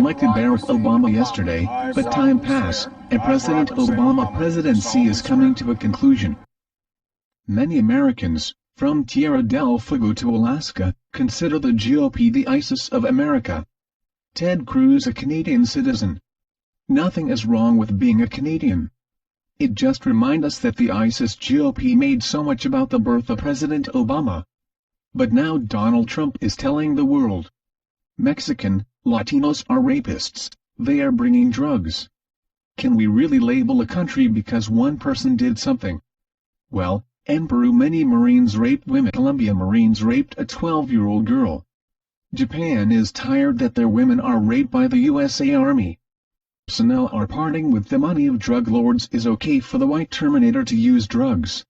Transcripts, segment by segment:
elected Barack Obama yesterday, but time passed, and President Obama's presidency is coming to a conclusion. Many Americans, from Tierra del Fuego to Alaska, consider the GOP the ISIS of America. Ted Cruz a Canadian citizen. Nothing is wrong with being a Canadian. It just reminds us that the ISIS GOP made so much about the birth of President Obama. But now Donald Trump is telling the world. Mexican, Latinos are rapists, they are bringing drugs. Can we really label a country because one person did something? Well, in Peru many Marines raped women. Colombia Marines raped a 12-year-old girl. Japan is tired that their women are raped by the USA Army. So now are parting with the money of drug lords is okay for the white Terminator to use drugs.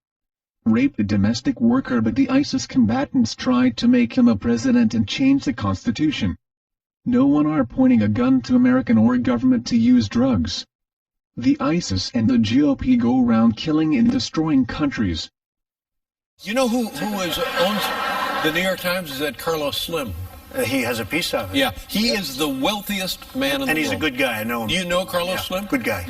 Raped a domestic worker but the ISIS combatants tried to make him a president and change the constitution. No one are pointing a gun to American or government to use drugs. The ISIS and the GOP go around killing and destroying countries. You know who owns the New York Times? Is that Carlos Slim? He has a piece of it. Yeah, he is the wealthiest man in the world. And he's a good guy, I know him. Do you know Carlos Slim? Good guy.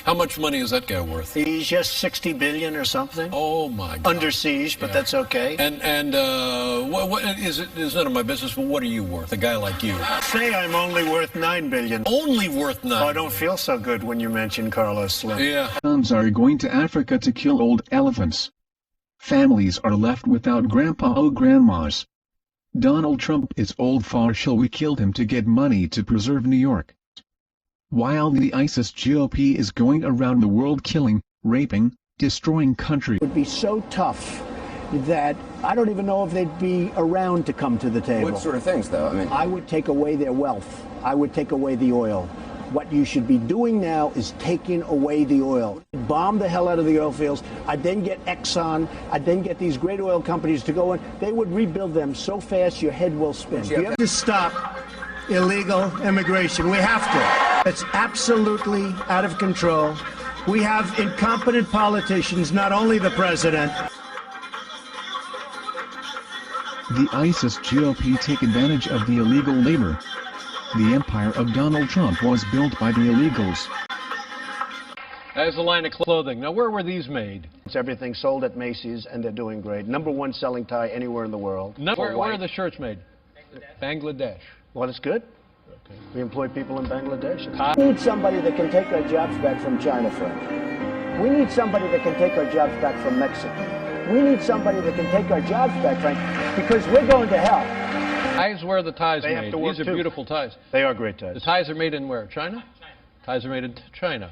How much money is that guy worth? He's just 60 billion or something. Oh my God. Under siege, but that's okay. And what is it? It's none of my business, but what are you worth? A guy like you? Say I'm only worth 9 billion. Only worth 9. Oh, I don't feel so good when you mention Carlos Slim. Yeah. Hounds are going to Africa to kill old elephants. Families are left without grandpa or grandmas. Donald Trump is old shall we killed him to get money to preserve New York. While the ISIS GOP is going around the world killing, raping, destroying countries. It would be so tough that I don't even know if they'd be around to come to the table. What sort of things, though? I mean, I would take away their wealth. I would take away the oil. What you should be doing now is taking away the oil. Bomb the hell out of the oil fields. I'd then get Exxon. I'd then get these great oil companies to go in. They would rebuild them so fast your head will spin. We have to stop illegal immigration. We have to. It's absolutely out of control. We have incompetent politicians, not only the president. The ISIS GOP take advantage of the illegal labor. The empire of Donald Trump was built by the illegals. There's a line of clothing. Now, where were these made? It's everything sold at Macy's, and they're doing great. #1 selling tie anywhere in the world. Where are the shirts made? Bangladesh. Well, it's good. Okay. We employ people in Bangladesh. We need somebody that can take our jobs back from China, Frank. We need somebody that can take our jobs back from Mexico. We need somebody that can take our jobs back, Frank, because we're going to hell. Ties, where are the ties They made? have to work These are too. beautiful ties. They are great ties. The ties are made in where? China? Ties are made in China.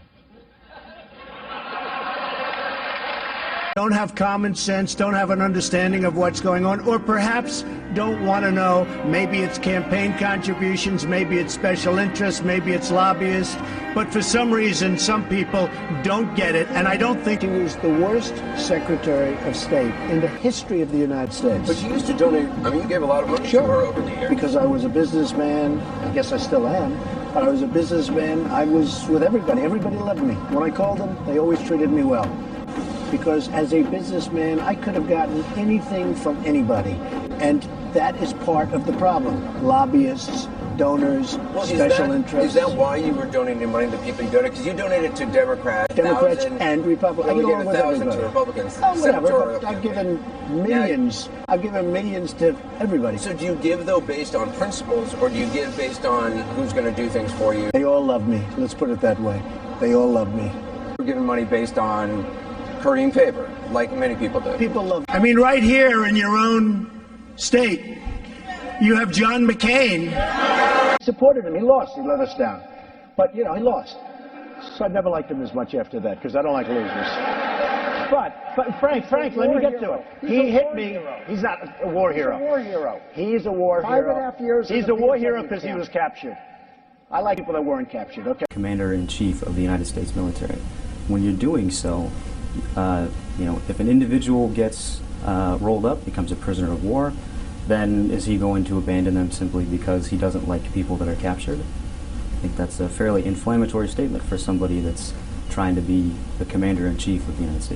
Don't have common sense, don't have an understanding of what's going on, or perhaps don't want to know. Maybe it's campaign contributions, maybe it's special interests, maybe it's lobbyists, but for some reason, some people don't get it, and I don't think She was the worst Secretary of State in the history of the United States. but you used to donate. I mean, you gave a lot of money to her over the years. Because I was a businessman, I guess I still am, but I was a businessman, I was with everybody. Everybody loved me. When I called them, they always treated me well. Because as a businessman, I could have gotten anything from anybody. And that is part of the problem. Lobbyists, donors, special interests. Is that why you were donating money to people you donated? Because you donated to Democrats, and Republicans. You gave 1,000 to Republicans. Oh, whatever, Senatorial but I've given millions. I've given millions to everybody. So do you give, though, based on principles, or do you give based on who's going to do things for you? They all love me. Let's put it that way. They all love me. You're giving money based on currying favor, like many people do. People love me. I mean, right here in your own state, you have John McCain. Supported him. He lost. He let us down. But, you know, he lost. So I never liked him as much after that, because I don't like losers. But Frank, let me get to it. He hit me. He's not a war hero. He's a war hero. He's a war hero. 5.5 years. He's a war hero because he was captured. I like people that weren't captured, okay? Commander-in-Chief of the United States military. When you're doing so, if an individual gets rolled up, becomes a prisoner of war, then is he going to abandon them simply because he doesn't like people that are captured? I think that's a fairly inflammatory statement for somebody that's trying to be the Commander-in-Chief of the United States.